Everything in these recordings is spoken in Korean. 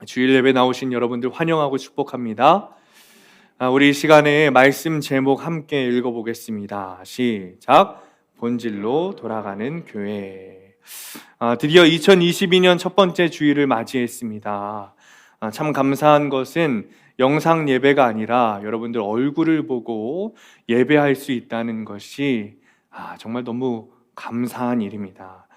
주일 예배 나오신 여러분들 환영하고 축복합니다. 우리 이 시간에 말씀 제목 함께 읽어보겠습니다. 시작. 본질로 돌아가는 교회. 드디어 2022년 첫 번째 주일을 맞이했습니다. 참 감사한 것은 영상 예배가 아니라 여러분들 얼굴을 보고 예배할 수 있다는 것이 정말 너무 감사한 일입니다.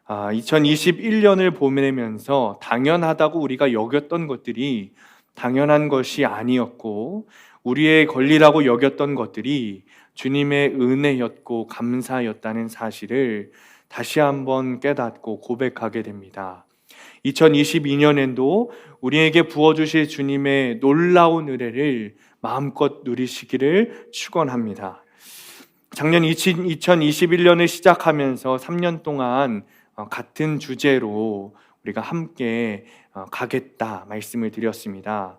2021년을 보내면서 당연하다고 우리가 여겼던 것들이 당연한 것이 아니었고, 우리의 권리라고 여겼던 것들이 주님의 은혜였고 감사였다는 사실을 다시 한번 깨닫고 고백하게 됩니다. 2022년에도 우리에게 부어주실 주님의 놀라운 은혜를 마음껏 누리시기를 축원합니다. 작년 2021년을 시작하면서 3년 동안 같은 주제로 우리가 함께 가겠다 말씀을 드렸습니다.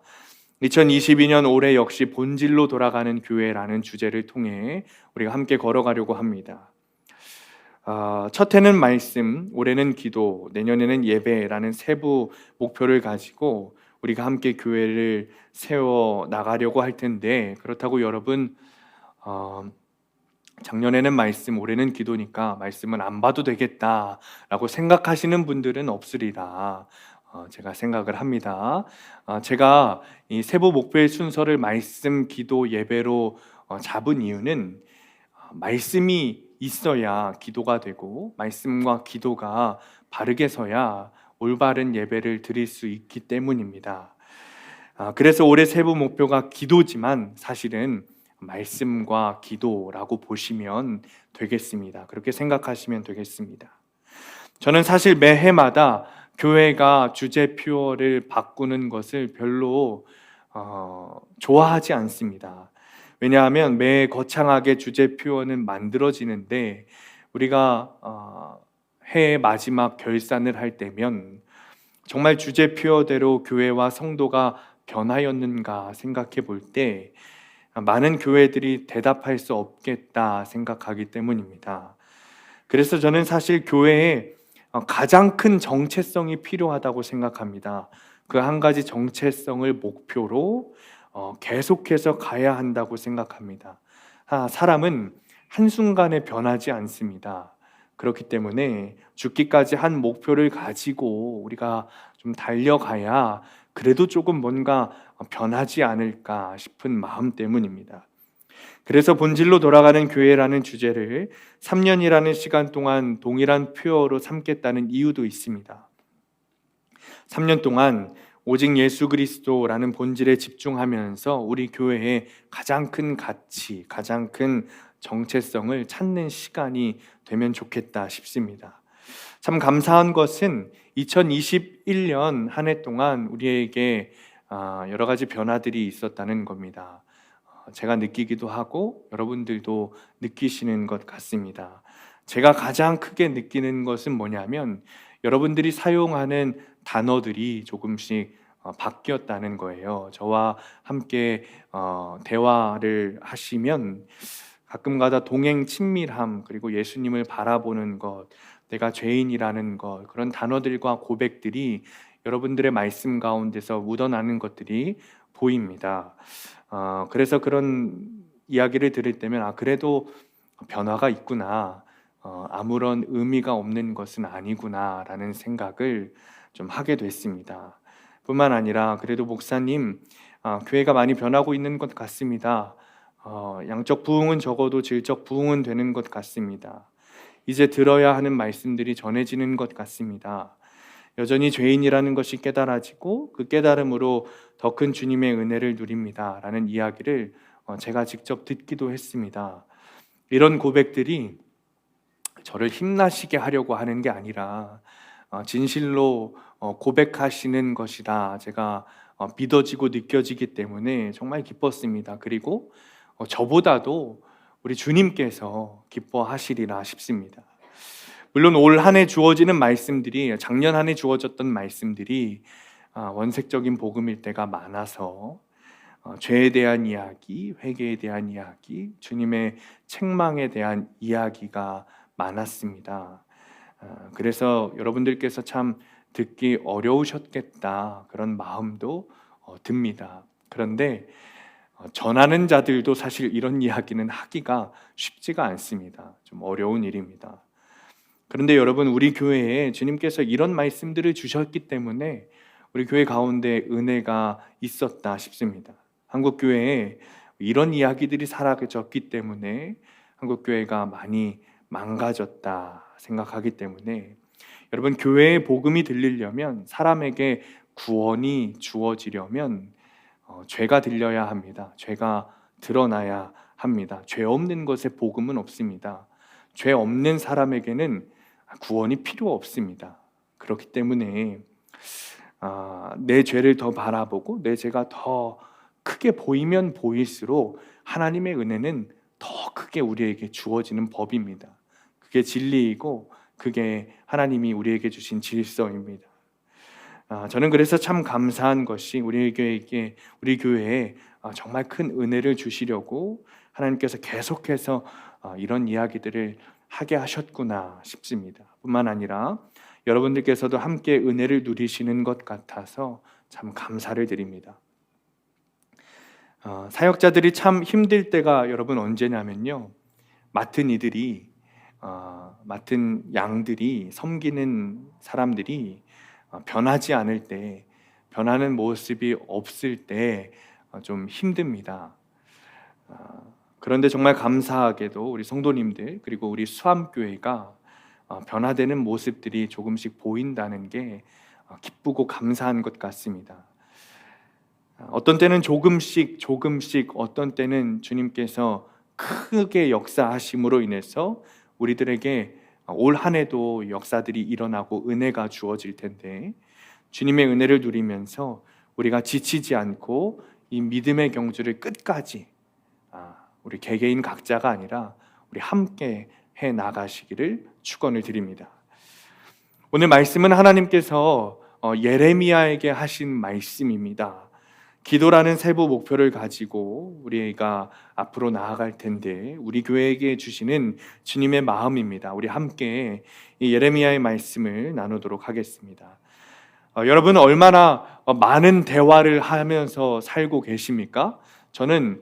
2022년 올해 역시 본질로 돌아가는 교회라는 주제를 통해 우리가 함께 걸어가려고 합니다. 첫 해는 말씀, 올해는 기도, 내년에는 예배라는 세부 목표를 가지고 우리가 함께 교회를 세워 나가려고 할 텐데, 그렇다고 여러분 작년에는 말씀, 올해는 기도니까 말씀은 안 봐도 되겠다라고 생각하시는 분들은 없으리라 제가 생각을 합니다. 제가 이 세부 목표의 순서를 말씀, 기도, 예배로 잡은 이유는 말씀이 있어야 기도가 되고 말씀과 기도가 바르게 서야 올바른 예배를 드릴 수 있기 때문입니다. 그래서 올해 세부 목표가 기도지만 사실은 말씀과 기도라고 보시면 되겠습니다. 그렇게 생각하시면 되겠습니다. 저는 사실 매해마다 교회가 주제표를 바꾸는 것을 별로 좋아하지 않습니다. 왜냐하면 매 거창하게 주제표는 만들어지는데 우리가 해의 마지막 결산을 할 때면 정말 주제표대로 교회와 성도가 변하였는가 생각해 볼 때 많은 교회들이 대답할 수 없겠다 생각하기 때문입니다. 그래서 저는 사실 교회에 가장 큰 정체성이 필요하다고 생각합니다. 그 한 가지 정체성을 목표로 계속해서 가야 한다고 생각합니다. 사람은 한순간에 변하지 않습니다. 그렇기 때문에 죽기까지 한 목표를 가지고 우리가 좀 달려가야 그래도 조금 뭔가 변하지 않을까 싶은 마음 때문입니다. 그래서 본질로 돌아가는 교회라는 주제를 3년이라는 시간 동안 동일한 표어로 삼겠다는 이유도 있습니다. 3년 동안 오직 예수 그리스도라는 본질에 집중하면서 우리 교회의 가장 큰 가치, 가장 큰 정체성을 찾는 시간이 되면 좋겠다 싶습니다. 참 감사한 것은 2021년 한 해 동안 우리에게 여러 가지 변화들이 있었다는 겁니다. 제가 느끼기도 하고 여러분들도 느끼시는 것 같습니다. 제가 가장 크게 느끼는 것은 뭐냐면 여러분들이 사용하는 단어들이 조금씩 바뀌었다는 거예요. 저와 함께 대화를 하시면 가끔가다 동행 친밀함, 그리고 예수님을 바라보는 것, 내가 죄인이라는 것, 그런 단어들과 고백들이 여러분들의 말씀 가운데서 묻어나는 것들이 보입니다. 그래서 그런 이야기를 들을 때면 그래도 변화가 있구나, 아무런 의미가 없는 것은 아니구나라는 생각을 좀 하게 됐습니다. 뿐만 아니라 그래도 목사님, 교회가 많이 변하고 있는 것 같습니다. 양적 부흥은 적어도 질적 부흥은 되는 것 같습니다. 이제 들어야 하는 말씀들이 전해지는 것 같습니다. 여전히 죄인이라는 것이 깨달아지고 그 깨달음으로 더 큰 주님의 은혜를 누립니다 라는 이야기를 제가 직접 듣기도 했습니다. 이런 고백들이 저를 힘나시게 하려고 하는 게 아니라 진실로 고백하시는 것이다 제가 믿어지고 느껴지기 때문에 정말 기뻤습니다. 그리고 저보다도 우리 주님께서 기뻐하시리라 싶습니다. 물론 올 한 해 주어지는 말씀들이 작년 한 해 주어졌던 말씀들이 원색적인 복음일 때가 많아서 죄에 대한 이야기, 회개에 대한 이야기, 주님의 책망에 대한 이야기가 많았습니다. 그래서 여러분들께서 참 듣기 어려우셨겠다 그런 마음도 듭니다. 그런데 전하는 자들도 사실 이런 이야기는 하기가 쉽지가 않습니다. 좀 어려운 일입니다. 그런데 여러분, 우리 교회에 주님께서 이런 말씀들을 주셨기 때문에 우리 교회 가운데 은혜가 있었다 싶습니다. 한국 교회에 이런 이야기들이 사라졌기 때문에 한국 교회가 많이 망가졌다 생각하기 때문에, 여러분, 교회의 복음이 들리려면, 사람에게 구원이 주어지려면 죄가 들려야 합니다. 죄가 드러나야 합니다. 죄 없는 것에 복음은 없습니다. 죄 없는 사람에게는 구원이 필요 없습니다. 그렇기 때문에 내 죄를 더 바라보고 내 죄가 더 크게 보이면 보일수록 하나님의 은혜는 더 크게 우리에게 주어지는 법입니다. 그게 진리이고 그게 하나님이 우리에게 주신 질서입니다. 저는 그래서 참 감사한 것이 우리 교회에 정말 큰 은혜를 주시려고 하나님께서 계속해서 이런 이야기들을 하게 하셨구나 싶습니다. 뿐만 아니라 여러분들께서도 함께 은혜를 누리시는 것 같아서 참 감사를 드립니다. 사역자들이 참 힘들 때가 여러분 언제냐면요, 맡은 이들이 맡은 양들이, 섬기는 사람들이 변하지 않을 때, 변하는 모습이 없을 때 좀 힘듭니다. 그런데 정말 감사하게도 우리 성도님들 그리고 우리 수암교회가 변화되는 모습들이 조금씩 보인다는 게 기쁘고 감사한 것 같습니다. 어떤 때는 조금씩 어떤 때는 주님께서 크게 역사하심으로 인해서 우리들에게 올 한 해도 역사들이 일어나고 은혜가 주어질 텐데, 주님의 은혜를 누리면서 우리가 지치지 않고 이 믿음의 경주를 끝까지 우리 개개인 각자가 아니라 우리 함께 해 나가시기를 축원을 드립니다. 오늘 말씀은 하나님께서 예레미야에게 하신 말씀입니다. 기도라는 세부 목표를 가지고 우리가 앞으로 나아갈 텐데, 우리 교회에게 주시는 주님의 마음입니다. 우리 함께 이 예레미야의 말씀을 나누도록 하겠습니다. 여러분, 얼마나 많은 대화를 하면서 살고 계십니까? 저는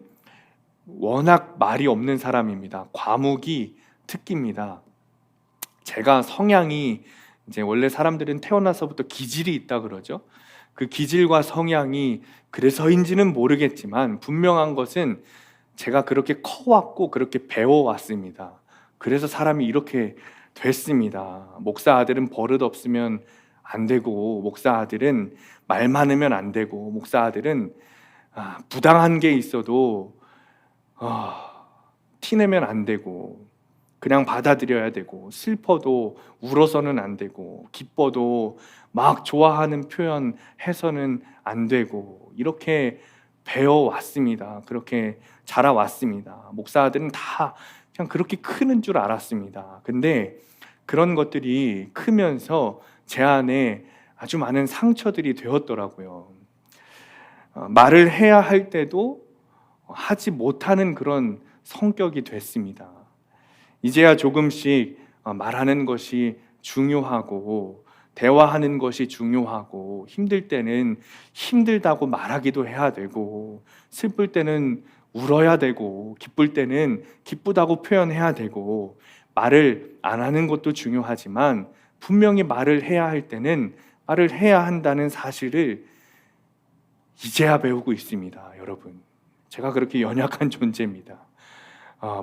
워낙 말이 없는 사람입니다. 과묵이 특기입니다. 제가 성향이, 이제 원래 사람들은 태어나서부터 기질이 있다 그러죠. 그 기질과 성향이 그래서인지는 모르겠지만 분명한 것은 제가 그렇게 커왔고 그렇게 배워왔습니다. 그래서 사람이 이렇게 됐습니다. 목사 아들은 버릇 없으면 안 되고, 목사 아들은 말 많으면 안 되고, 목사 아들은 부당한 게 있어도 티내면 안 되고, 그냥 받아들여야 되고, 슬퍼도 울어서는 안 되고, 기뻐도 막 좋아하는 표현 해서는 안 되고, 이렇게 배워왔습니다. 그렇게 자라왔습니다. 목사들은 다 그냥 그렇게 크는 줄 알았습니다. 근데 그런 것들이 크면서 제 안에 아주 많은 상처들이 되었더라고요. 말을 해야 할 때도 하지 못하는 그런 성격이 됐습니다. 이제야 조금씩 말하는 것이 중요하고 대화하는 것이 중요하고, 힘들 때는 힘들다고 말하기도 해야 되고, 슬플 때는 울어야 되고, 기쁠 때는 기쁘다고 표현해야 되고, 말을 안 하는 것도 중요하지만 분명히 말을 해야 할 때는 말을 해야 한다는 사실을 이제야 배우고 있습니다. 여러분, 제가 그렇게 연약한 존재입니다.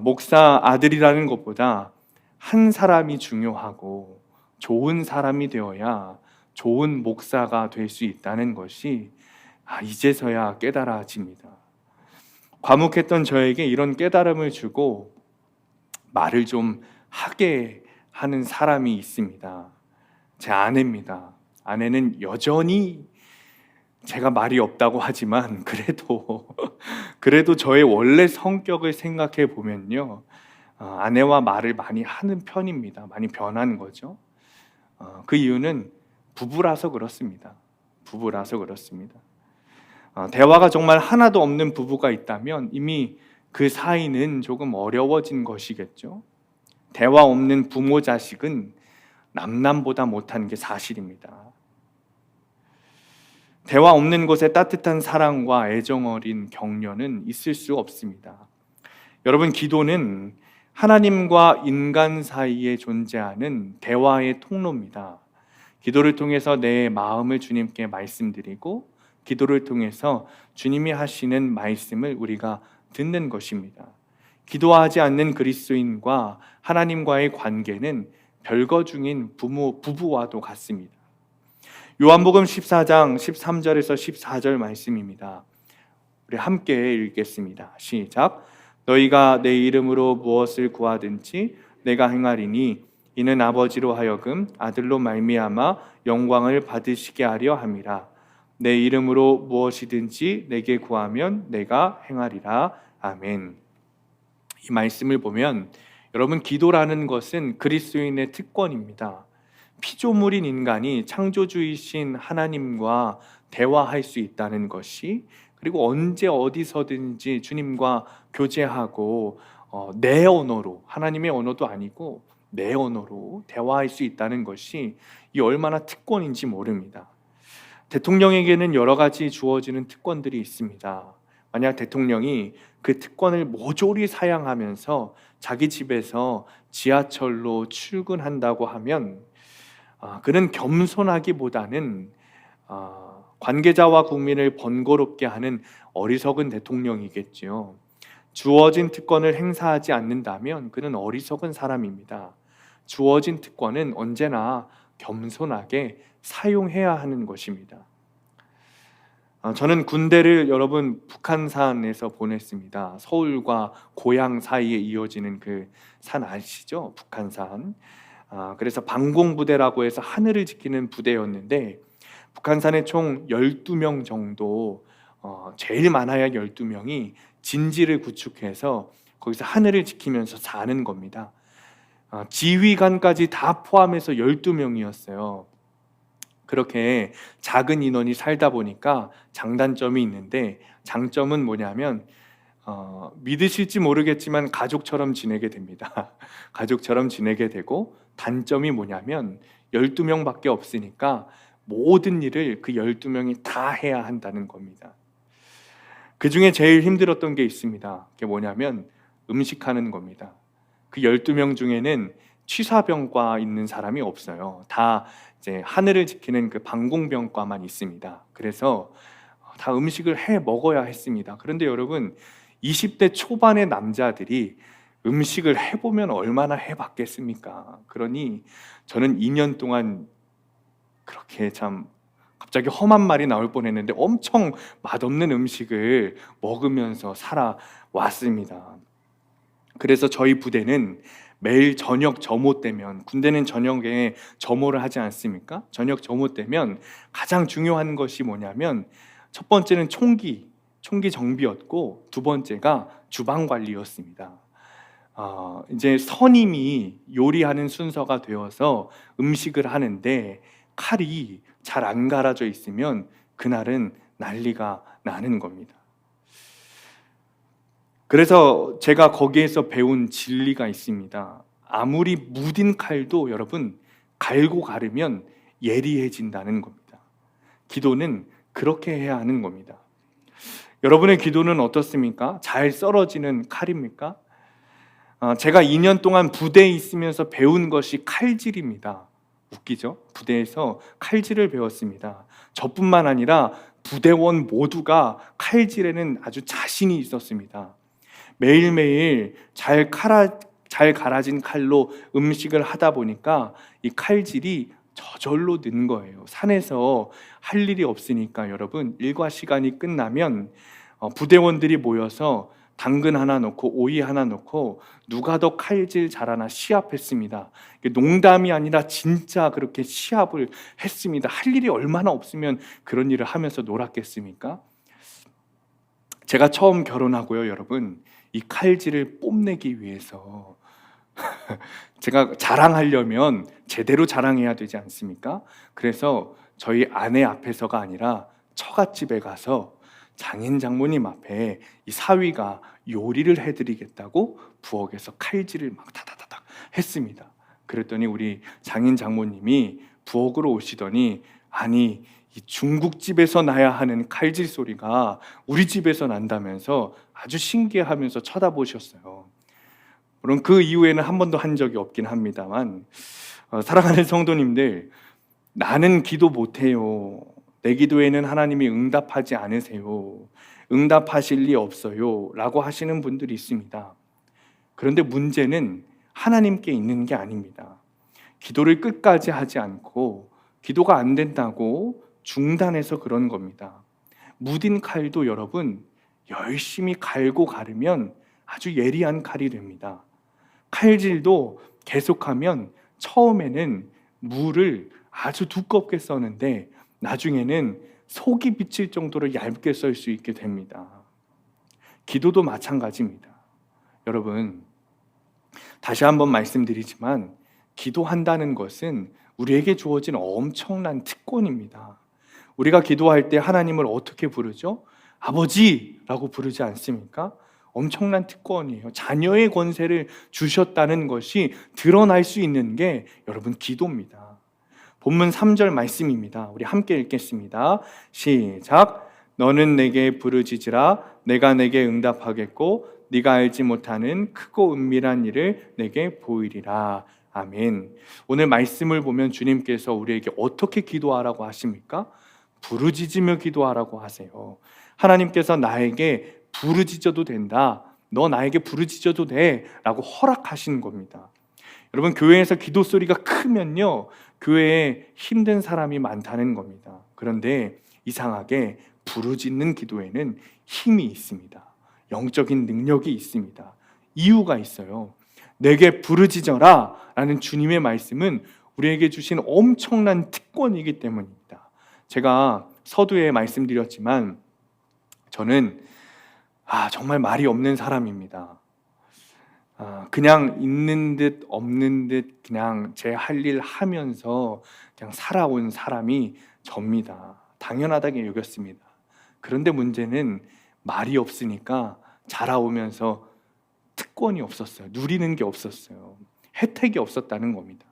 목사 아들이라는 것보다 한 사람이 중요하고 좋은 사람이 되어야 좋은 목사가 될 수 있다는 것이 이제서야 깨달아집니다. 과묵했던 저에게 이런 깨달음을 주고 말을 좀 하게 하는 사람이 있습니다. 제 아내입니다. 아내는 여전히 제가 말이 없다고 하지만 그래도 저의 원래 성격을 생각해 보면요, 아내와 말을 많이 하는 편입니다. 많이 변한 거죠. 그 이유는 부부라서 그렇습니다. 대화가 정말 하나도 없는 부부가 있다면 이미 그 사이는 조금 어려워진 것이겠죠. 대화 없는 부모 자식은 남남보다 못한 게 사실입니다. 대화 없는 곳에 따뜻한 사랑과 애정 어린 격려는 있을 수 없습니다. 여러분, 기도는 하나님과 인간 사이에 존재하는 대화의 통로입니다. 기도를 통해서 내 마음을 주님께 말씀드리고, 기도를 통해서 주님이 하시는 말씀을 우리가 듣는 것입니다. 기도하지 않는 그리스도인과 하나님과의 관계는 별거 중인 부부와도 같습니다. 요한복음 14장 13절에서 14절 말씀입니다. 우리 함께 읽겠습니다. 시작. 너희가 내 이름으로 무엇을 구하든지 내가 행하리니 이는 아버지로 하여금 아들로 말미암아 영광을 받으시게 하려 함이라. 내 이름으로 무엇이든지 내게 구하면 내가 행하리라. 아멘. 이 말씀을 보면 여러분, 기도라는 것은 그리스도인의 특권입니다. 피조물인 인간이 창조주이신 하나님과 대화할 수 있다는 것이, 그리고 언제 어디서든지 주님과 교제하고 내 언어로, 하나님의 언어도 아니고 내 언어로 대화할 수 있다는 것이 이 얼마나 특권인지 모릅니다. 대통령에게는 여러 가지 주어지는 특권들이 있습니다. 만약 대통령이 그 특권을 모조리 사양하면서 자기 집에서 지하철로 출근한다고 하면 그는 겸손하기보다는 관계자와 국민을 번거롭게 하는 어리석은 대통령이겠지요. 주어진 특권을 행사하지 않는다면 그는 어리석은 사람입니다. 주어진 특권은 언제나 겸손하게 사용해야 하는 것입니다. 저는 군대를 여러분 북한산에서 보냈습니다. 서울과 고향 사이에 이어지는 그 산 아시죠? 북한산. 그래서 방공부대라고 해서 하늘을 지키는 부대였는데, 북한산에 총 12명 정도, 제일 많아야 12명이 진지를 구축해서 거기서 하늘을 지키면서 사는 겁니다. 지휘관까지 다 포함해서 12명이었어요. 그렇게 작은 인원이 살다 보니까 장단점이 있는데, 장점은 뭐냐면 믿으실지 모르겠지만 가족처럼 지내게 됩니다. 가족처럼 지내게 되고, 단점이 뭐냐면 12명밖에 없으니까 모든 일을 그 12명이 다 해야 한다는 겁니다. 그 중에 제일 힘들었던 게 있습니다. 그게 뭐냐면 음식하는 겁니다. 그 12명 중에는 취사병과 있는 사람이 없어요. 다 이제 하늘을 지키는 그 방공병과만 있습니다. 그래서 다 음식을 해 먹어야 했습니다. 그런데 여러분, 20대 초반의 남자들이 음식을 해보면 얼마나 해봤겠습니까? 그러니 저는 2년 동안 그렇게 참 갑자기 험한 말이 나올 뻔했는데 엄청 맛없는 음식을 먹으면서 살아왔습니다. 그래서 저희 부대는 매일 저녁 점호 때면, 군대는 저녁에 점호를 하지 않습니까? 저녁 점호 때면 가장 중요한 것이 뭐냐면, 첫 번째는 총기 정비였고, 두 번째가 주방 관리였습니다. 이제 선임이 요리하는 순서가 되어서 음식을 하는데 칼이 잘 안 갈아져 있으면 그날은 난리가 나는 겁니다. 그래서 제가 거기에서 배운 진리가 있습니다. 아무리 무딘 칼도 여러분, 갈고 가르면 예리해진다는 겁니다. 기도는 그렇게 해야 하는 겁니다. 여러분의 기도는 어떻습니까? 잘 썰어지는 칼입니까? 제가 2년 동안 부대에 있으면서 배운 것이 칼질입니다. 웃기죠? 부대에서 칼질을 배웠습니다. 저뿐만 아니라 부대원 모두가 칼질에는 아주 자신이 있었습니다. 매일매일 잘 갈아진 칼로 음식을 하다 보니까 이 칼질이 저절로 는 거예요. 산에서 할 일이 없으니까 여러분, 일과 시간이 끝나면 부대원들이 모여서 당근 하나 넣고 오이 하나 넣고 누가 더 칼질 잘하나 시합했습니다. 농담이 아니라 진짜 그렇게 시합을 했습니다. 할 일이 얼마나 없으면 그런 일을 하면서 놀았겠습니까? 제가 처음 결혼하고요, 여러분, 이 칼질을 뽐내기 위해서 제가 자랑하려면 제대로 자랑해야 되지 않습니까? 그래서 저희 아내 앞에서가 아니라 처갓집에 가서 장인 장모님 앞에 이 사위가 요리를 해드리겠다고 부엌에서 칼질을 막 다다다닥 했습니다. 그랬더니 우리 장인 장모님이 부엌으로 오시더니, 아니 이 중국집에서 나야 하는 칼질 소리가 우리 집에서 난다면서 아주 신기해하면서 쳐다보셨어요. 물론 그 이후에는 한 번도 한 적이 없긴 합니다만, 사랑하는 성도님들, 나는 기도 못해요. 내 기도에는 하나님이 응답하지 않으세요. 응답하실 리 없어요. 라고 하시는 분들이 있습니다. 그런데 문제는 하나님께 있는 게 아닙니다. 기도를 끝까지 하지 않고 기도가 안 된다고 중단해서 그런 겁니다. 무딘 칼도 여러분 열심히 갈고 가르면 아주 예리한 칼이 됩니다. 칼질도 계속하면 처음에는 물을 아주 두껍게 써는데 나중에는 속이 비칠 정도로 얇게 썰 수 있게 됩니다. 기도도 마찬가지입니다. 여러분, 다시 한번 말씀드리지만 기도한다는 것은 우리에게 주어진 엄청난 특권입니다. 우리가 기도할 때 하나님을 어떻게 부르죠? 아버지라고 부르지 않습니까? 엄청난 특권이에요. 자녀의 권세를 주셨다는 것이 드러날 수 있는 게 여러분 기도입니다. 본문 3절 말씀입니다. 우리 함께 읽겠습니다. 시작. 너는 내게 부르짖으라 내가 내게 응답하겠고 네가 알지 못하는 크고 은밀한 일을 내게 보이리라. 아멘. 오늘 말씀을 보면 주님께서 우리에게 어떻게 기도하라고 하십니까? 부르짖으며 기도하라고 하세요. 하나님께서 나에게 부르짖어도 된다. 너 나에게 부르짖어도 돼. 라고 허락하시는 겁니다. 여러분, 교회에서 기도 소리가 크면요, 교회에 힘든 사람이 많다는 겁니다. 그런데 이상하게 부르짖는 기도에는 힘이 있습니다. 영적인 능력이 있습니다. 이유가 있어요. 내게 부르짖어라 라는 주님의 말씀은 우리에게 주신 엄청난 특권이기 때문입니다. 제가 서두에 말씀드렸지만 저는 정말 말이 없는 사람입니다. 그냥 있는 듯 없는 듯 그냥 제 할 일 하면서 그냥 살아온 사람이 접니다. 당연하다고 여겼습니다. 그런데 문제는 말이 없으니까 자라오면서 특권이 없었어요. 누리는 게 없었어요. 혜택이 없었다는 겁니다.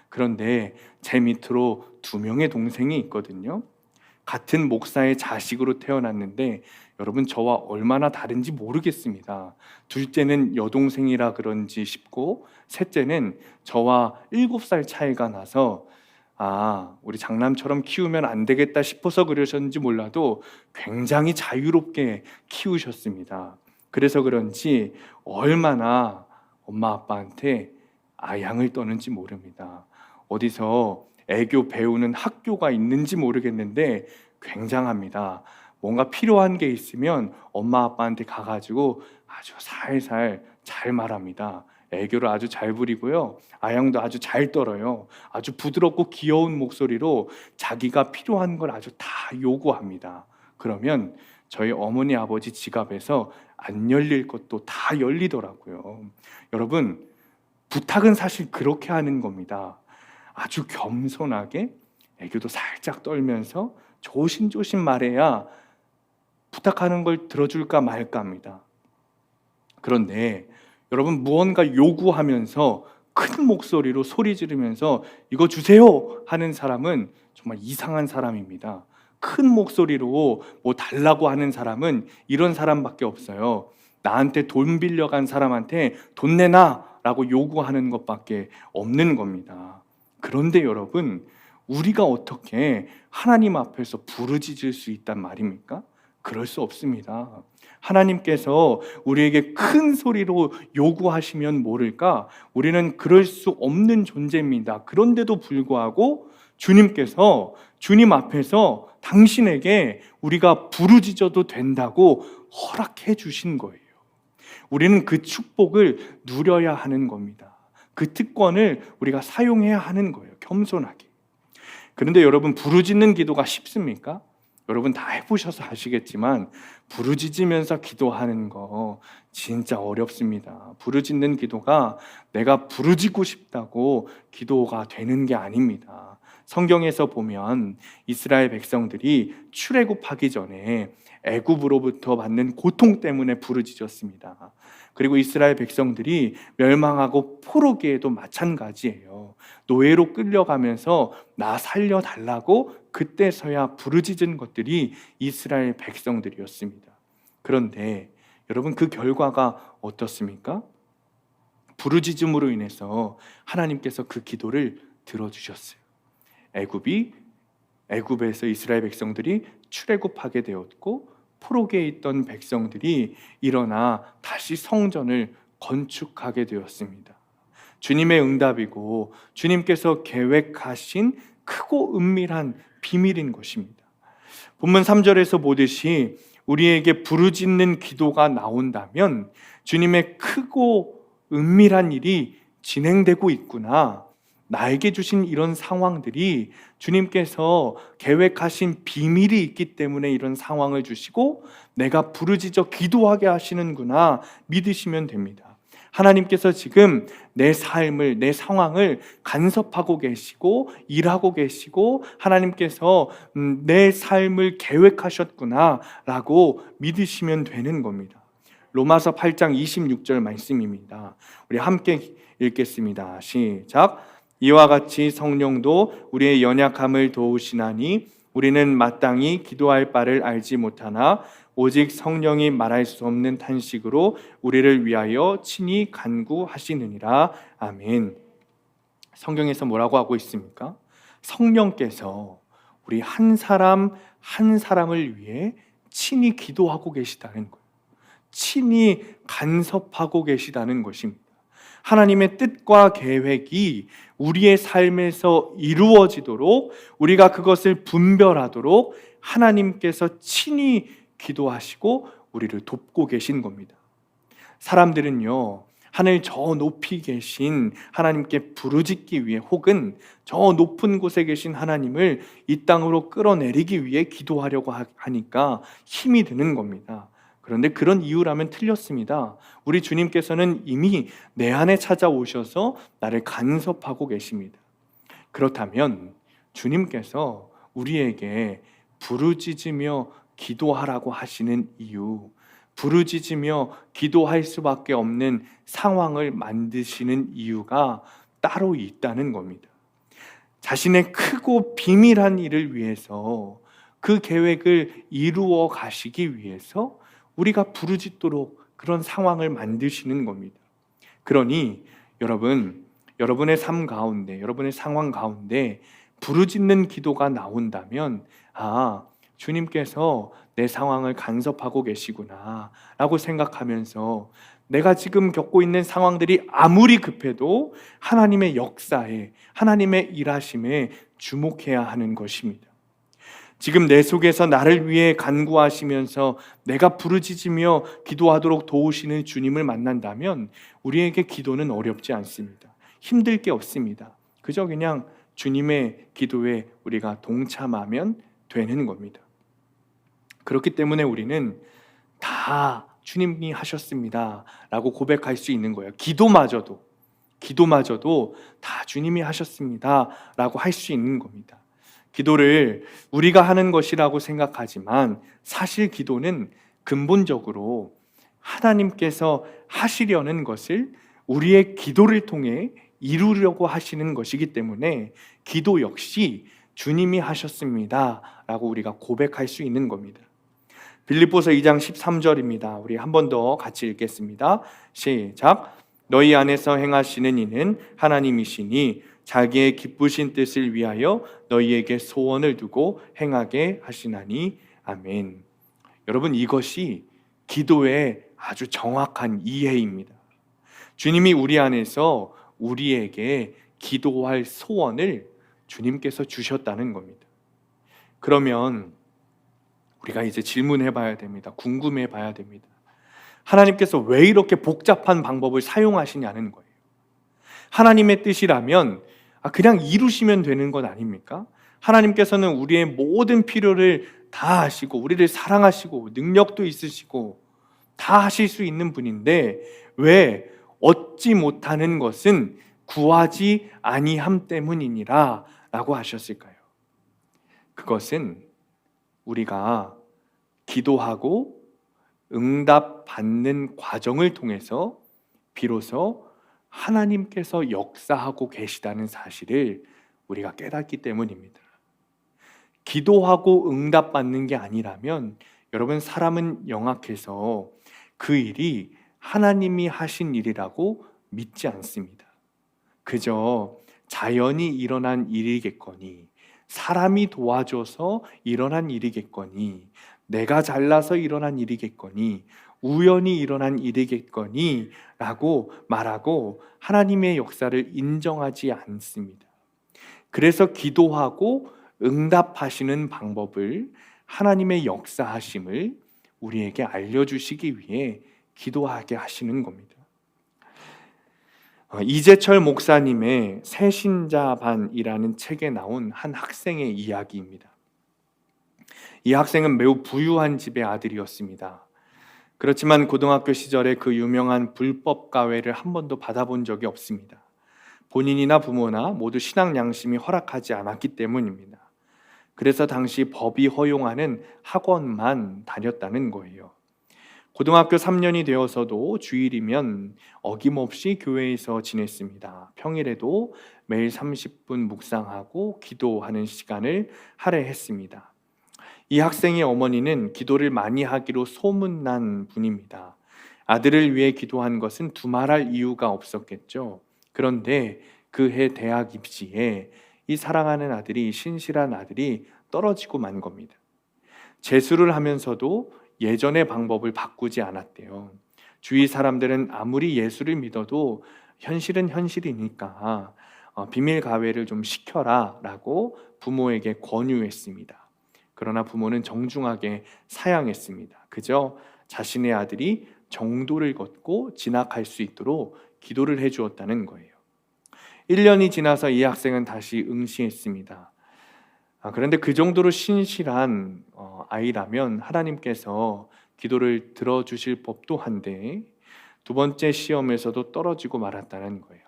그런데 제 밑으로 2명의 동생이 있거든요. 같은 목사의 자식으로 태어났는데 여러분 저와 얼마나 다른지 모르겠습니다. 둘째는 여동생이라 그런지 싶고 셋째는 저와 7살 차이가 나서 우리 장남처럼 키우면 안 되겠다 싶어서 그러셨는지 몰라도 굉장히 자유롭게 키우셨습니다. 그래서 그런지 얼마나 엄마 아빠한테 아양을 떠는지 모릅니다. 어디서 애교 배우는 학교가 있는지 모르겠는데 굉장합니다. 뭔가 필요한 게 있으면 엄마 아빠한테 가가지고 아주 살살 잘 말합니다. 애교를 아주 잘 부리고요. 아양도 아주 잘 떨어요. 아주 부드럽고 귀여운 목소리로 자기가 필요한 걸 아주 다 요구합니다. 그러면 저희 어머니 아버지 지갑에서 안 열릴 것도 다 열리더라고요. 여러분, 부탁은 사실 그렇게 하는 겁니다. 아주 겸손하게 애교도 살짝 떨면서 조심조심 말해야 부탁하는 걸 들어줄까 말까 합니다. 그런데 여러분, 무언가 요구하면서 큰 목소리로 소리 지르면서 이거 주세요 하는 사람은 정말 이상한 사람입니다. 큰 목소리로 뭐 달라고 하는 사람은 이런 사람밖에 없어요. 나한테 돈 빌려간 사람한테 돈 내놔 라고 요구하는 것밖에 없는 겁니다. 그런데 여러분, 우리가 어떻게 하나님 앞에서 부르짖을 수 있단 말입니까? 그럴 수 없습니다. 하나님께서 우리에게 큰 소리로 요구하시면 모를까? 우리는 그럴 수 없는 존재입니다. 그런데도 불구하고 주님께서 주님 앞에서 당신에게 우리가 부르짖어도 된다고 허락해 주신 거예요. 우리는 그 축복을 누려야 하는 겁니다. 그 특권을 우리가 사용해야 하는 거예요. 겸손하게. 그런데 여러분, 부르짖는 기도가 쉽습니까? 여러분 다 해보셔서 아시겠지만 부르짖으면서 기도하는 거 진짜 어렵습니다. 부르짖는 기도가 내가 부르짖고 싶다고 기도가 되는 게 아닙니다. 성경에서 보면 이스라엘 백성들이 출애굽하기 전에 애굽으로부터 받는 고통 때문에 부르짖었습니다. 그리고 이스라엘 백성들이 멸망하고 포로기에도 마찬가지예요. 노예로 끌려가면서 나 살려달라고 그때서야 부르짖은 것들이 이스라엘 백성들이었습니다. 그런데 여러분, 그 결과가 어떻습니까? 부르짖음으로 인해서 하나님께서 그 기도를 들어주셨어요. 애굽에서 이스라엘 백성들이 출애굽하게 되었고, 포로기에 있던 백성들이 일어나 다시 성전을 건축하게 되었습니다. 주님의 응답이고 주님께서 계획하신 크고 은밀한 비밀인 것입니다. 본문 3절에서 보듯이 우리에게 부르짖는 기도가 나온다면 주님의 크고 은밀한 일이 진행되고 있구나, 나에게 주신 이런 상황들이 주님께서 계획하신 비밀이 있기 때문에 이런 상황을 주시고 내가 부르짖어 기도하게 하시는구나 믿으시면 됩니다. 하나님께서 지금 내 삶을, 내 상황을 간섭하고 계시고 일하고 계시고 하나님께서 내 삶을 계획하셨구나 라고 믿으시면 되는 겁니다. 로마서 8장 26절 말씀입니다. 우리 함께 읽겠습니다. 시작. 이와 같이 성령도 우리의 연약함을 도우시나니 우리는 마땅히 기도할 바를 알지 못하나 오직 성령이 말할 수 없는 탄식으로 우리를 위하여 친히 간구하시느니라. 아멘. 성경에서 뭐라고 하고 있습니까? 성령께서 우리 한 사람 한 사람을 위해 친히 기도하고 계시다는 거예요. 친히 간섭하고 계시다는 것입니다. 하나님의 뜻과 계획이 우리의 삶에서 이루어지도록, 우리가 그것을 분별하도록 하나님께서 친히 기도하시고 우리를 돕고 계신 겁니다. 사람들은요, 하늘 저 높이 계신 하나님께 부르짖기 위해, 혹은 저 높은 곳에 계신 하나님을 이 땅으로 끌어내리기 위해 기도하려고 하니까 힘이 드는 겁니다. 그런데 그런 이유라면 틀렸습니다. 우리 주님께서는 이미 내 안에 찾아오셔서 나를 간섭하고 계십니다. 그렇다면 주님께서 우리에게 부르짖으며 기도하라고 하시는 이유, 부르짖으며 기도할 수밖에 없는 상황을 만드시는 이유가 따로 있다는 겁니다. 자신의 크고 비밀한 일을 위해서, 그 계획을 이루어 가시기 위해서 우리가 부르짖도록 그런 상황을 만드시는 겁니다. 그러니 여러분의 삶 가운데, 여러분의 상황 가운데 부르짖는 기도가 나온다면, 주님께서 내 상황을 간섭하고 계시구나 라고 생각하면서 내가 지금 겪고 있는 상황들이 아무리 급해도 하나님의 역사에, 하나님의 일하심에 주목해야 하는 것입니다. 지금 내 속에서 나를 위해 간구하시면서 내가 부르짖으며 기도하도록 도우시는 주님을 만난다면 우리에게 기도는 어렵지 않습니다. 힘들 게 없습니다. 그저 그냥 주님의 기도에 우리가 동참하면 되는 겁니다. 그렇기 때문에 우리는 다 주님이 하셨습니다 라고 고백할 수 있는 거예요. 기도마저도 다 주님이 하셨습니다 라고 할 수 있는 겁니다. 기도를 우리가 하는 것이라고 생각하지만 사실 기도는 근본적으로 하나님께서 하시려는 것을 우리의 기도를 통해 이루려고 하시는 것이기 때문에 기도 역시 주님이 하셨습니다 라고 우리가 고백할 수 있는 겁니다. 빌립보서 2장 13절입니다. 우리 한 번 더 같이 읽겠습니다. 시작. 너희 안에서 행하시는 이는 하나님이시니 자기의 기쁘신 뜻을 위하여 너희에게 소원을 두고 행하게 하시나니. 아멘. 여러분, 이것이 기도의 아주 정확한 이해입니다. 주님이 우리 안에서 우리에게 기도할 소원을 주님께서 주셨다는 겁니다. 그러면 우리가 이제 질문해 봐야 됩니다. 궁금해 봐야 됩니다. 하나님께서 왜 이렇게 복잡한 방법을 사용하시냐는 거예요. 하나님의 뜻이라면 그냥 이루시면 되는 것 아닙니까? 하나님께서는 우리의 모든 필요를 다 아시고 우리를 사랑하시고 능력도 있으시고 다 하실 수 있는 분인데 왜 얻지 못하는 것은 구하지 아니함 때문이니라 라고 하셨을까요? 그것은 우리가 기도하고 응답받는 과정을 통해서 비로소 하나님께서 역사하고 계시다는 사실을 우리가 깨닫기 때문입니다. 기도하고 응답받는 게 아니라면 여러분, 사람은 영악해서 그 일이 하나님이 하신 일이라고 믿지 않습니다. 그저 자연이 일어난 일이겠거니, 사람이 도와줘서 일어난 일이겠거니, 내가 잘나서 일어난 일이겠거니, 우연히 일어난 일이겠거니 라고 말하고 하나님의 역사를 인정하지 않습니다. 그래서 기도하고 응답하시는 방법을, 하나님의 역사하심을 우리에게 알려주시기 위해 기도하게 하시는 겁니다. 이재철 목사님의 새신자반이라는 책에 나온 한 학생의 이야기입니다. 이 학생은 매우 부유한 집의 아들이었습니다. 그렇지만 고등학교 시절에 그 유명한 불법 가외를 한 번도 받아본 적이 없습니다. 본인이나 부모나 모두 신앙 양심이 허락하지 않았기 때문입니다. 그래서 당시 법이 허용하는 학원만 다녔다는 거예요. 고등학교 3년이 되어서도 주일이면 어김없이 교회에서 지냈습니다. 평일에도 매일 30분 묵상하고 기도하는 시간을 할애했습니다. 이 학생의 어머니는 기도를 많이 하기로 소문난 분입니다. 아들을 위해 기도한 것은 두말할 이유가 없었겠죠. 그런데 그해 대학 입시에 이 사랑하는 아들이, 신실한 아들이 떨어지고 만 겁니다. 재수를 하면서도 예전의 방법을 바꾸지 않았대요. 주위 사람들은 아무리 예수를 믿어도 현실은 현실이니까 비밀 가외를 좀 시켜라 라고 부모에게 권유했습니다. 그러나 부모는 정중하게 사양했습니다. 그저 자신의 아들이 정도를 걷고 진학할 수 있도록 기도를 해주었다는 거예요. 1년이 지나서 이 학생은 다시 응시했습니다. 그런데 그 정도로 신실한 아이라면 하나님께서 기도를 들어주실 법도 한데, 두 번째 시험에서도 떨어지고 말았다는 거예요.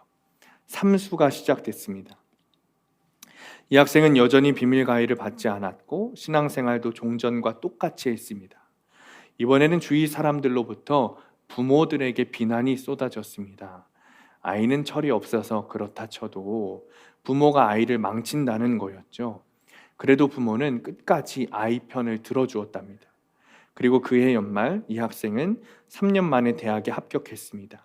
삼수가 시작됐습니다. 이 학생은 여전히 비밀 가해를 받지 않았고 신앙생활도 종전과 똑같이 했습니다. 이번에는 주위 사람들로부터 부모들에게 비난이 쏟아졌습니다. 아이는 철이 없어서 그렇다 쳐도 부모가 아이를 망친다는 거였죠. 그래도 부모는 끝까지 아이 편을 들어주었답니다. 그리고 그해 연말 이 학생은 3년 만에 대학에 합격했습니다.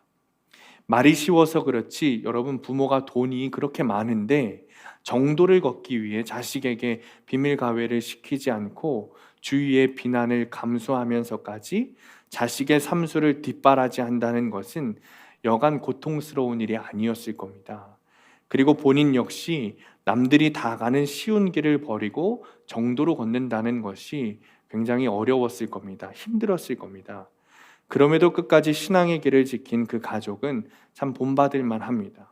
말이 쉬워서 그렇지 여러분, 부모가 돈이 그렇게 많은데 정도를 걷기 위해 자식에게 비밀 가외를 시키지 않고 주위의 비난을 감수하면서까지 자식의 삼수를 뒷바라지한다는 것은 여간 고통스러운 일이 아니었을 겁니다. 그리고 본인 역시 남들이 다 가는 쉬운 길을 버리고 정도로 걷는다는 것이 굉장히 어려웠을 겁니다. 힘들었을 겁니다. 그럼에도 끝까지 신앙의 길을 지킨 그 가족은 참 본받을 만합니다.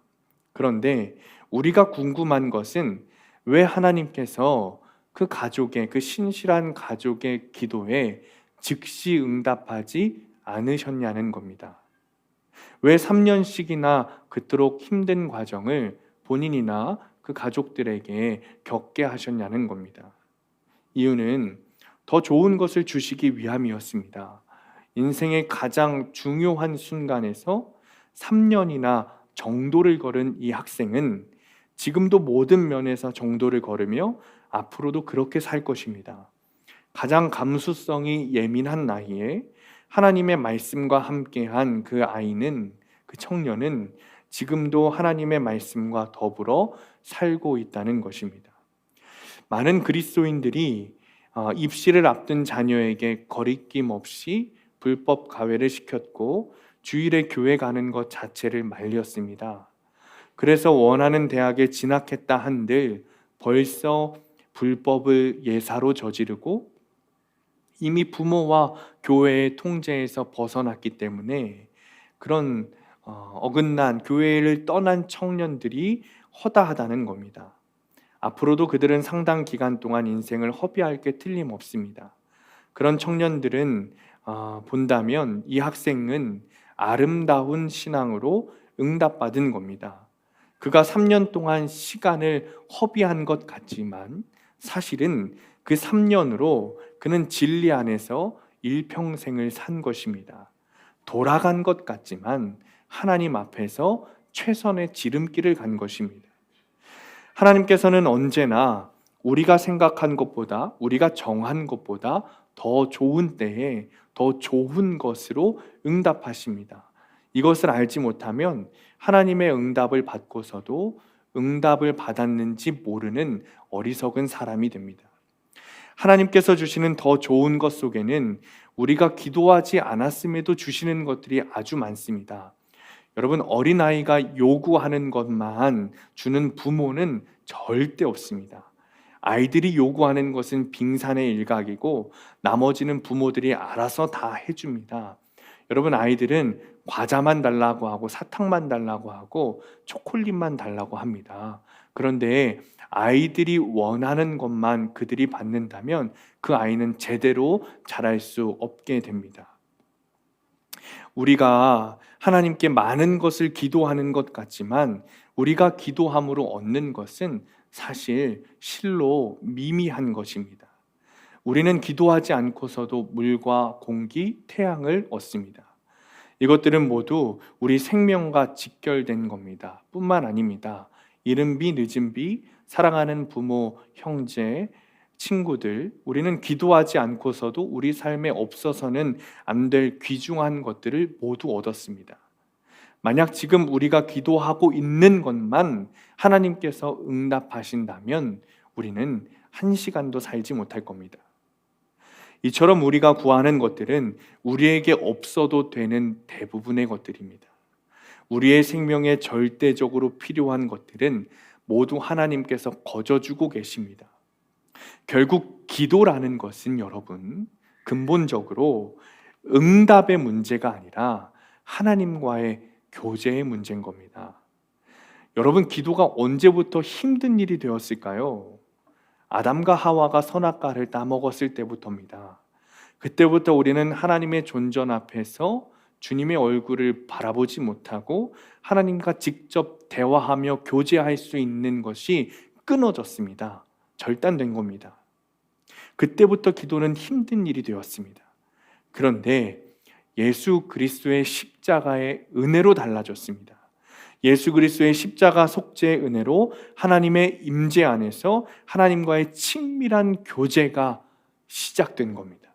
그런데 우리가 궁금한 것은 왜 하나님께서 그 가족의, 그 신실한 가족의 기도에 즉시 응답하지 않으셨냐는 겁니다. 왜 3년씩이나 그토록 힘든 과정을 본인이나 그 가족들에게 겪게 하셨냐는 겁니다. 이유는 더 좋은 것을 주시기 위함이었습니다. 인생의 가장 중요한 순간에서 3년이나 정도를 걸은 이 학생은 지금도 모든 면에서 정도를 걸으며 앞으로도 그렇게 살 것입니다. 가장 감수성이 예민한 나이에 하나님의 말씀과 함께한 그 아이는, 그 청년은 지금도 하나님의 말씀과 더불어 살고 있다는 것입니다. 많은 그리스도인들이 입시를 앞둔 자녀에게 거리낌 없이 불법 가외를 시켰고 주일에 교회 가는 것 자체를 말렸습니다. 그래서 원하는 대학에 진학했다 한들 벌써 불법을 예사로 저지르고 이미 부모와 교회의 통제에서 벗어났기 때문에 그런 어긋난 교회를 떠난 청년들이 허다하다는 겁니다. 앞으로도 그들은 상당 기간 동안 인생을 허비할 게 틀림없습니다. 그런 청년들은 본다면 이 학생은 아름다운 신앙으로 응답받은 겁니다. 그가 3년 동안 시간을 허비한 것 같지만 사실은 그 3년으로 그는 진리 안에서 일평생을 산 것입니다. 돌아간 것 같지만 하나님 앞에서 최선의 지름길을 간 것입니다. 하나님께서는 언제나 우리가 생각한 것보다, 우리가 정한 것보다 더 좋은 때에 더 좋은 것으로 응답하십니다. 이것을 알지 못하면 하나님의 응답을 받고서도 응답을 받았는지 모르는 어리석은 사람이 됩니다. 하나님께서 주시는 더 좋은 것 속에는 우리가 기도하지 않았음에도 주시는 것들이 아주 많습니다. 여러분, 어린아이가 요구하는 것만 주는 부모는 절대 없습니다. 아이들이 요구하는 것은 빙산의 일각이고 나머지는 부모들이 알아서 다 해줍니다. 여러분, 아이들은 과자만 달라고 하고 사탕만 달라고 하고 초콜릿만 달라고 합니다. 그런데 아이들이 원하는 것만 그들이 받는다면 그 아이는 제대로 자랄 수 없게 됩니다. 우리가 하나님께 많은 것을 기도하는 것 같지만 우리가 기도함으로 얻는 것은 사실 실로 미미한 것입니다. 우리는 기도하지 않고서도 물과 공기, 태양을 얻습니다. 이것들은 모두 우리 생명과 직결된 겁니다. 뿐만 아닙니다. 이른 비 늦은 비, 사랑하는 부모, 형제, 친구들, 우리는 기도하지 않고서도 우리 삶에 없어서는 안 될 귀중한 것들을 모두 얻었습니다. 만약 지금 우리가 기도하고 있는 것만 하나님께서 응답하신다면 우리는 한 시간도 살지 못할 겁니다. 이처럼 우리가 구하는 것들은 우리에게 없어도 되는 대부분의 것들입니다. 우리의 생명에 절대적으로 필요한 것들은 모두 하나님께서 거저주고 계십니다. 결국 기도라는 것은 여러분, 근본적으로 응답의 문제가 아니라 하나님과의 교제의 문제인 겁니다. 여러분, 기도가 언제부터 힘든 일이 되었을까요? 아담과 하와가 선악과를 따먹었을 때부터입니다. 그때부터 우리는 하나님의 존전 앞에서 주님의 얼굴을 바라보지 못하고 하나님과 직접 대화하며 교제할 수 있는 것이 끊어졌습니다. 절단된 겁니다. 그때부터 기도는 힘든 일이 되었습니다. 그런데 예수 그리스도의 십자가의 은혜로 달라졌습니다. 예수 그리스도의 십자가 속죄의 은혜로 하나님의 임재 안에서 하나님과의 친밀한 교제가 시작된 겁니다.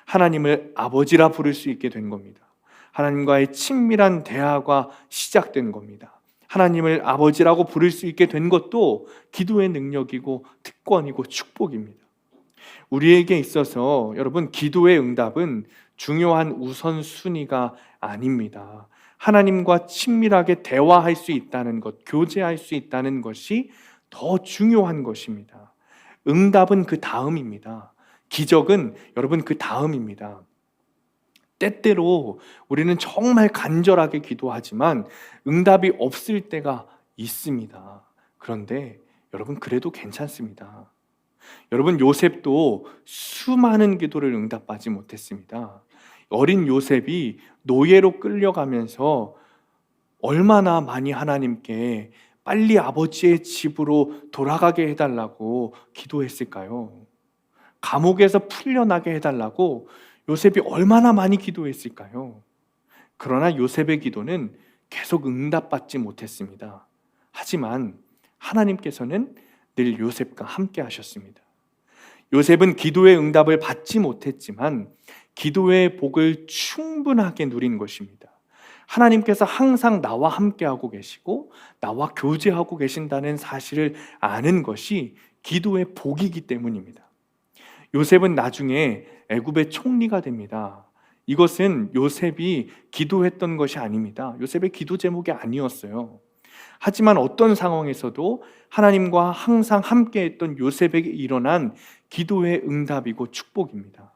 하나님을 아버지라 부를 수 있게 된 겁니다. 하나님과의 친밀한 대화가 시작된 겁니다. 하나님을 아버지라고 부를 수 있게 된 것도 기도의 능력이고 특권이고 축복입니다. 우리에게 있어서 여러분, 기도의 응답은 중요한 우선순위가 아닙니다. 하나님과 친밀하게 대화할 수 있다는 것, 교제할 수 있다는 것이 더 중요한 것입니다. 응답은 그 다음입니다. 기적은 여러분 그 다음입니다. 때때로 우리는 정말 간절하게 기도하지만 응답이 없을 때가 있습니다. 그런데 여러분, 그래도 괜찮습니다. 여러분, 요셉도 수많은 기도를 응답받지 못했습니다. 어린 요셉이 노예로 끌려가면서 얼마나 많이 하나님께 빨리 아버지의 집으로 돌아가게 해달라고 기도했을까요? 감옥에서 풀려나게 해달라고 요셉이 얼마나 많이 기도했을까요? 그러나 요셉의 기도는 계속 응답받지 못했습니다. 하지만 하나님께서는 늘 요셉과 함께 하셨습니다. 요셉은 기도의 응답을 받지 못했지만 기도의 복을 충분하게 누린 것입니다. 하나님께서 항상 나와 함께하고 계시고 나와 교제하고 계신다는 사실을 아는 것이 기도의 복이기 때문입니다. 요셉은 나중에 애굽의 총리가 됩니다. 이것은 요셉이 기도했던 것이 아닙니다. 요셉의 기도 제목이 아니었어요. 하지만 어떤 상황에서도 하나님과 항상 함께했던 요셉에게 일어난 기도의 응답이고 축복입니다.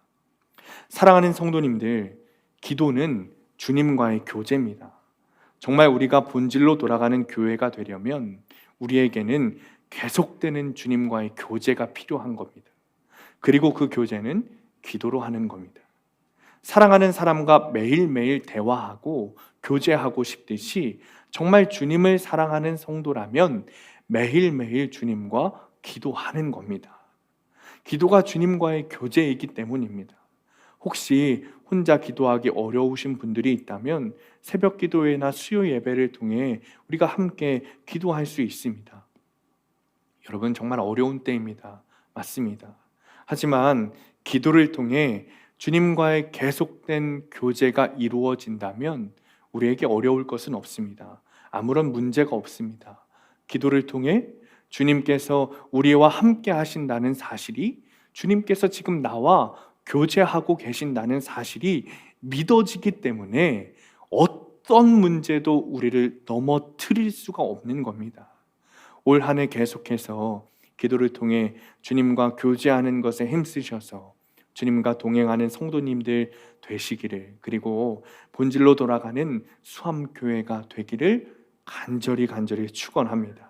사랑하는 성도님들, 기도는 주님과의 교제입니다. 정말 우리가 본질로 돌아가는 교회가 되려면 우리에게는 계속되는 주님과의 교제가 필요한 겁니다. 그리고 그 교제는 기도로 하는 겁니다. 사랑하는 사람과 매일매일 대화하고 교제하고 싶듯이 정말 주님을 사랑하는 성도라면 매일매일 주님과 기도하는 겁니다. 기도가 주님과의 교제이기 때문입니다. 혹시 혼자 기도하기 어려우신 분들이 있다면 새벽 기도회나 수요 예배를 통해 우리가 함께 기도할 수 있습니다. 여러분, 정말 어려운 때입니다. 맞습니다. 하지만 기도를 통해 주님과의 계속된 교제가 이루어진다면 우리에게 어려울 것은 없습니다. 아무런 문제가 없습니다. 기도를 통해 주님께서 우리와 함께 하신다는 사실이, 주님께서 지금 나와 교제하고 계신다는 사실이 믿어지기 때문에 어떤 문제도 우리를 넘어뜨릴 수가 없는 겁니다. 올 한 해 계속해서 기도를 통해 주님과 교제하는 것에 힘쓰셔서 주님과 동행하는 성도님들 되시기를, 그리고 본질로 돌아가는 수암교회가 되기를 간절히 축원합니다.